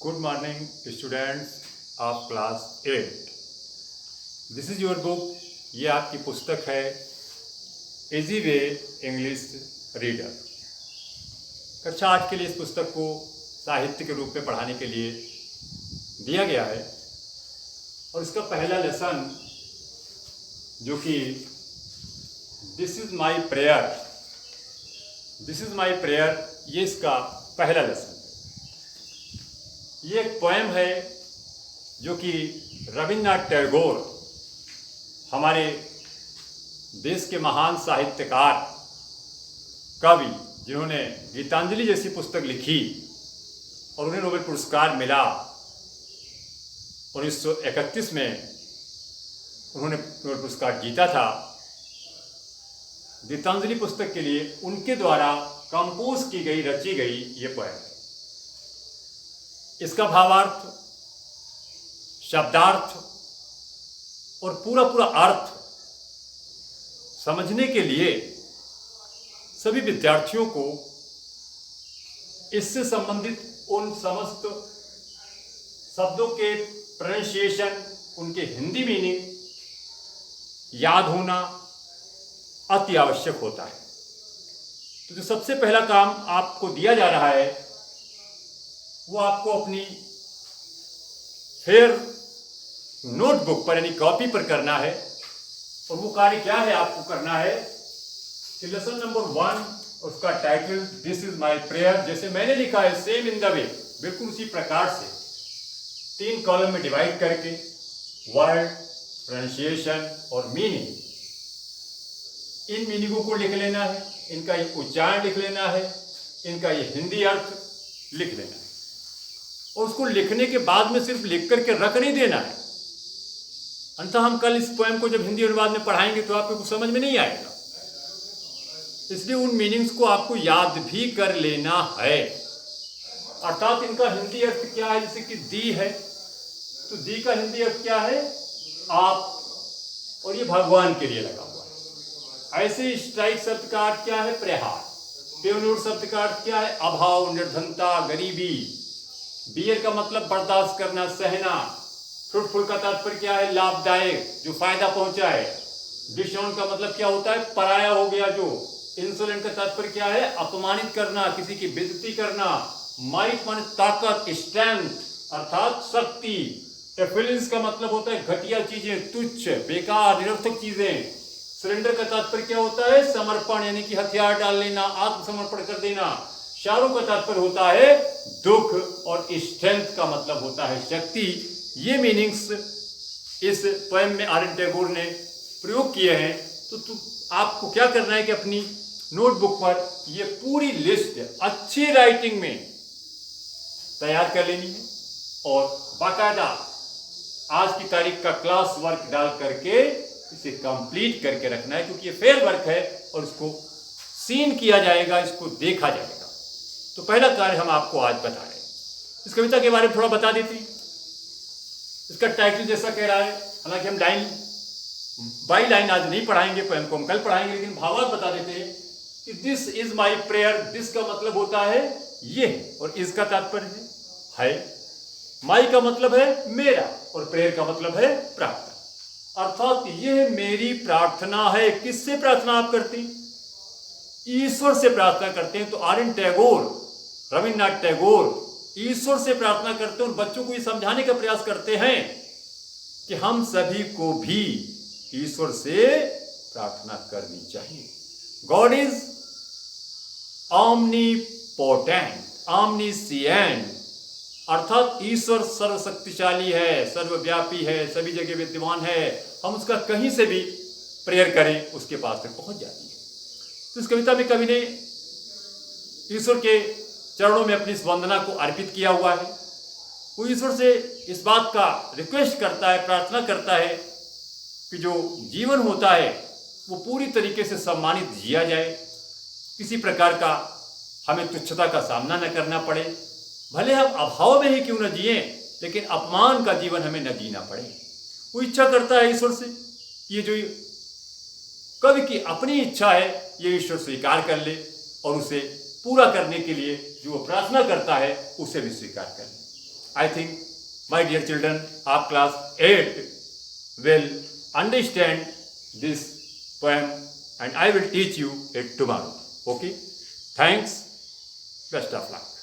Good morning, students of class 8. This is your book. ये आपकी पुस्तक है इजी वे इंग्लिश रीडर। कक्षा 8 के लिए इस पुस्तक को साहित्य के रूप में पढ़ाने के लिए दिया गया है और इसका पहला लेसन जो कि दिस इज माई प्रेयर, ये इसका पहला लेसन। ये एक पोएम है जो कि रविन्द्रनाथ टैगोर, हमारे देश के महान साहित्यकार, कवि, जिन्होंने गीतांजलि जैसी पुस्तक लिखी और उन्हें नोबेल पुरस्कार मिला 1931 में, उन्होंने नोबेल पुरस्कार जीता था। गीतांजलि पुस्तक के लिए उनके द्वारा कंपोज की गई, रची गई ये पोएम है। इसका भावार्थ, शब्दार्थ और पूरा अर्थ समझने के लिए सभी विद्यार्थियों को इससे संबंधित उन समस्त शब्दों के प्रोनाउंसिएशन, उनके हिंदी मीनिंग याद होना अति आवश्यक होता है। तो जो सबसे पहला काम आपको दिया जा रहा है वो आपको अपनी फिर नोटबुक पर यानी कॉपी पर करना है। और वो कार्य क्या है आपको करना है कि लेसन नंबर 1, उसका title this is my prayer, जैसे मैंने लिखा है सेम इन द वे, बिल्कुल उसी प्रकार से 3 कॉलम में डिवाइड करके वर्ड, प्रोनाउंसिएशन और मीनिंग, इन मीनिंगों को लिख लेना है, इनका ये उच्चारण लिख लेना है, इनका ये हिंदी अर्थ लिख लेना है। और उसको लिखने के बाद में सिर्फ लिख करके रख नहीं देना है, अन्यथा हम कल इस पोएम को जब हिंदी अनुवाद में पढ़ाएंगे तो आपको कुछ समझ में नहीं आएगा। इसलिए उन मीनिंग्स को आपको याद भी कर लेना है। अर्थात इनका हिंदी अर्थ क्या है, जैसे कि दी है तो दी का हिंदी अर्थ क्या है, आप, और ये भगवान के लिए लगा हुआ है। ऐसे स्ट्राइक शब्द का अर्थ क्या है, प्रहार। पेवनूर शब्द का अर्थ क्या है, अभाव, निर्धनता, गरीबी। बियर का मतलब बर्दाश्त करना, सहना। फ्रूटफुल का तात्पर्य क्या है, लाभदायक, जो फायदा पहुंचाए। डिसऑन का मतलब क्या होता है, पराया हो गया जो। इंसोलेंट का तात्पर्य क्या है, अपमानित करना, किसी की बेइज्जती करना। माइट माने ताकत, स्ट्रेंथ अर्थात शक्ति। एफिलियंस का मतलब होता है घटिया चीजें, तुच्छ, बेकार, निरर्थक चीजें। सरेंडर का तात्पर्य क्या होता है, समर्पण, यानी कि हथियार डाल लेना, आत्मसमर्पण कर देना। शारों का तात्पर्य होता है दुख और स्ट्रेंथ का मतलब होता है शक्ति। ये मीनिंग्स इस पोएम में आर एन टैगोर ने प्रयोग किए हैं। तो आपको क्या करना है कि अपनी नोटबुक पर ये पूरी लिस्ट अच्छी राइटिंग में तैयार कर लेनी है और बाकायदा आज की तारीख का क्लास वर्क डाल करके इसे कंप्लीट करके रखना है, क्योंकि ये फेयर वर्क है और इसको सीन किया जाएगा, इसको देखा जाएगा। तो पहला कार्य हम आपको आज बता रहे हैं। इस कविता के बारे में थोड़ा बता देती। इसका टाइटल जैसा कह रहा है, हालांकि हम लाइन बाई लाइन आज नहीं पढ़ाएंगे, पोएम को हम कल पढ़ाएंगे, लेकिन भावार्थ बता देते हैं कि this is my prayer. This का मतलब होता है ये, और इसका तात्पर्य है। माई का मतलब है मेरा और प्रेयर का मतलब है प्रार्थना। अर्थात यह मेरी प्रार्थना है। किससे प्रार्थना आप करते हैं, ईश्वर से प्रार्थना करते हैं। तो आर एन टैगोर, रविन्द्रनाथ टैगोर ईश्वर से प्रार्थना करते हैं और बच्चों को ये समझाने का प्रयास करते हैं कि हम सभी को भी ईश्वर से प्रार्थना करनी चाहिए। गॉड इज ऑमनीपोटेंट, ऑमनीसिएंट, अर्थात ईश्वर सर्वशक्तिशाली है, सर्वव्यापी है, सभी जगह विद्यमान है। हम उसका कहीं से भी प्रेयर करें उसके पास तक पहुंच जाती है। तो इस कविता में कवि ने ईश्वर के चरणों में अपनी इस वंदना को अर्पित किया हुआ है। वो ईश्वर से इस बात का रिक्वेस्ट करता है, प्रार्थना करता है कि जो जीवन होता है वो पूरी तरीके से सम्मानित जिया जाए, किसी प्रकार का हमें तुच्छता का सामना न करना पड़े। भले हम अभाव में ही क्यों न जिए, लेकिन अपमान का जीवन हमें न जीना पड़े। वो इच्छा करता है ईश्वर से, ये जो कवि की अपनी इच्छा है ये ईश्वर स्वीकार कर ले और उसे पूरा करने के लिए जो वो प्रार्थना करता है उसे भी स्वीकार कर ले। I think, my dear children of class 8 will understand this poem, and I will teach you it tomorrow. Okay? Thanks. Best of luck.